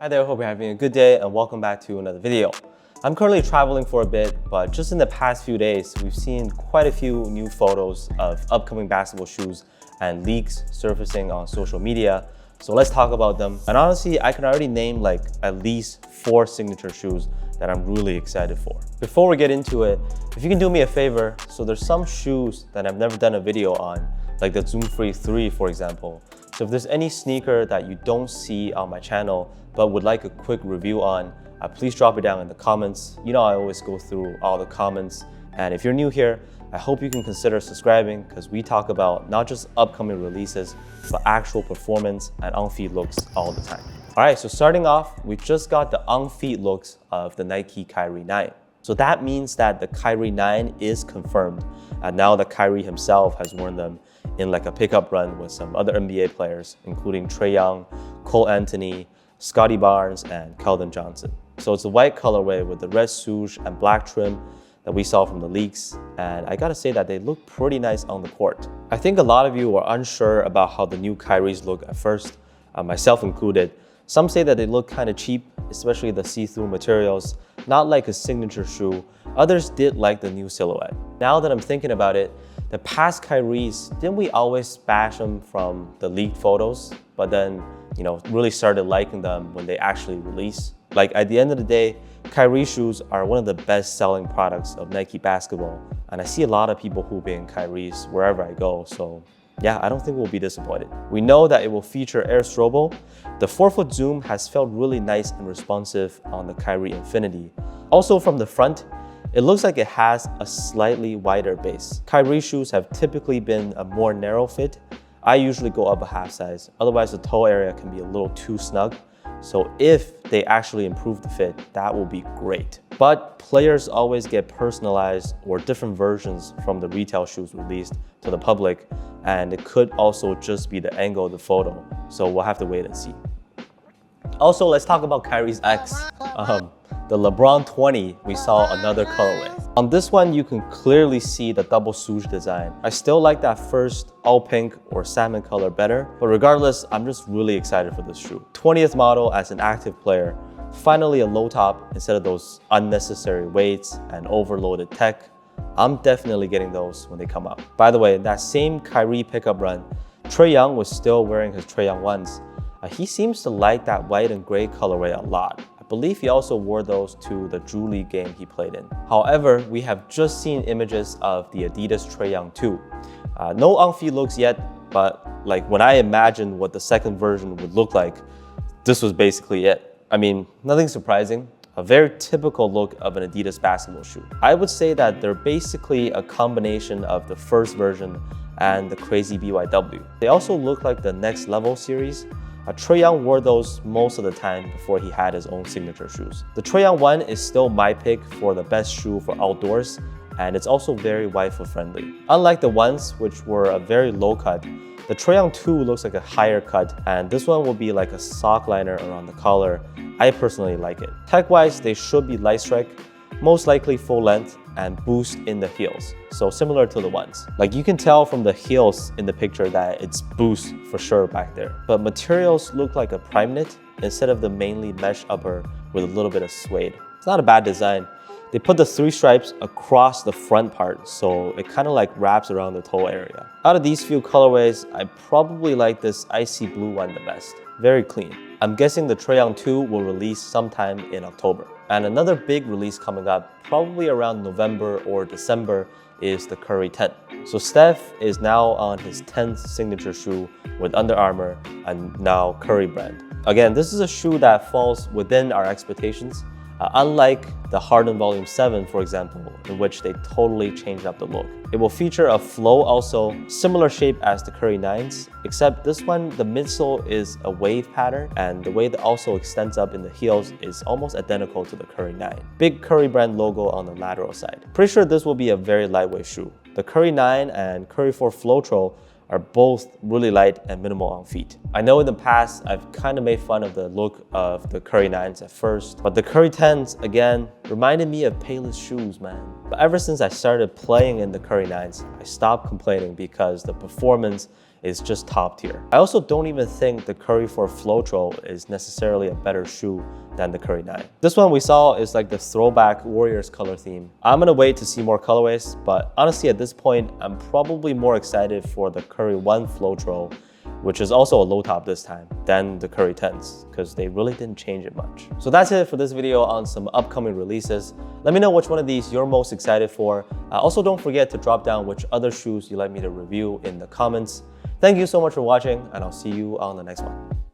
Hi there, hope you're having a good day and welcome back to another video. I'm currently traveling for a bit, but just in the past few days, we've seen quite a few new photos of upcoming basketball shoes and leaks surfacing on social media. So let's talk about them. And honestly, I can already name like at least 4 signature shoes that I'm really excited for. Before we get into it, if you can do me a favor, so there's some shoes that I've never done a video on, like the Zoom Free 3, for example. So if there's any sneaker that you don't see on my channel, but would like a quick review on, please drop it down in the comments. You know I always go through all the comments. And if you're new here, I hope you can consider subscribing because we talk about not just upcoming releases, but actual performance and on-feet looks all the time. All right, so starting off, we just got the on-feet looks of the Nike Kyrie IX. So that means that the Kyrie IX is confirmed. And now that Kyrie himself has worn them in like a pickup run with some other NBA players, including Trae Young, Cole Anthony, Scottie Barnes, and Keldon Johnson. So it's a white colorway with the red swoosh and black trim that we saw from the leaks. And I gotta say that they look pretty nice on the court. I think a lot of you were unsure about how the new Kyries look at first, myself included. Some say that they look kind of cheap, especially the see-through materials, not like a signature shoe. Others did like the new silhouette. Now that I'm thinking about it, the past Kyries, didn't we always bash them from the leaked photos, but then, really started liking them when they actually release? Like at the end of the day, Kyrie shoes are one of the best selling products of Nike basketball. And I see a lot of people hooping Kyries wherever I go. So yeah, I don't think we'll be disappointed. We know that it will feature Air Strobo. The 4-foot zoom has felt really nice and responsive on the Kyrie Infinity. Also from the front, it looks like it has a slightly wider base. Kyrie shoes have typically been a more narrow fit. I usually go up a half size, otherwise the toe area can be a little too snug. So if they actually improve the fit, that will be great. But players always get personalized or different versions from the retail shoes released to the public, and it could also just be the angle of the photo. So we'll have to wait and see. Also, let's talk about Kyrie X. The LeBron 20, we saw another colorway. On this one, you can clearly see the double swoosh design. I still like that first all pink or salmon color better, but regardless, I'm just really excited for this shoe. 20th model as an active player, finally a low top instead of those unnecessary weights and overloaded tech. I'm definitely getting those when they come out. By the way, that same Kyrie pickup run, Trae Young was still wearing his Trae Young 1s. He seems to like that white and gray colorway a lot. I believe he also wore those to the Drew League game he played in. However, we have just seen images of the Adidas Trae Young 2. No on-feet looks yet, but like when I imagined what the second version would look like, this was basically it. I mean, nothing surprising. A very typical look of an Adidas basketball shoe. I would say that they're basically a combination of the first version and the crazy BYW. They also look like the Next Level series. Trae Young wore those most of the time before he had his own signature shoes. The Trae Young 1 is still my pick for the best shoe for outdoors, and it's also very wide-foot friendly. Unlike the ones which were a very low cut, the Trae Young 2 looks like a higher cut, and this one will be like a sock liner around the collar. I personally like it. Tech-wise, they should be light strike, most likely full length, and boost in the heels. So similar to the ones. Like you can tell from the heels in the picture that it's boost for sure back there. But materials look like a prime knit instead of the mainly mesh upper with a little bit of suede. It's not a bad design. They put the 3 stripes across the front part, so it kind of like wraps around the toe area. Out of these few colorways, I probably like this icy blue one the best. Very clean. I'm guessing the Trae Young 2 will release sometime in October. And another big release coming up, probably around November or December, is the Curry 10. So Steph is now on his 10th signature shoe with Under Armour and now Curry brand. Again, this is a shoe that falls within our expectations. Unlike the Harden Volume 7, for example, in which they totally changed up the look. It will feature a flow also, similar shape as the Kyrie IXs, except this one, the midsole is a wave pattern, and the way that also extends up in the heels is almost identical to the Kyrie IX. Big Curry brand logo on the lateral side. Pretty sure this will be a very lightweight shoe. The Kyrie IX and Kyrie 4 Flow are both really light and minimal on feet. I know in the past, I've kind of made fun of the look of the Kyrie IXs at first, but the Kyrie 10s, again, reminded me of Payless shoes, man. But ever since I started playing in the Kyrie IXs, I stopped complaining because the performance is just top tier. I also don't even think the Curry 4 Floatro is necessarily a better shoe than the Curry 9. This one we saw is like the throwback Warriors color theme. I'm gonna wait to see more colorways, but honestly at this point, I'm probably more excited for the Curry 1 Floatro, which is also a low top this time, than the Curry 10s, because they really didn't change it much. So that's it for this video on some upcoming releases. Let me know which one of these you're most excited for. Also, don't forget to drop down which other shoes you'd like me to review in the comments. Thank you so much for watching, and I'll see you on the next one.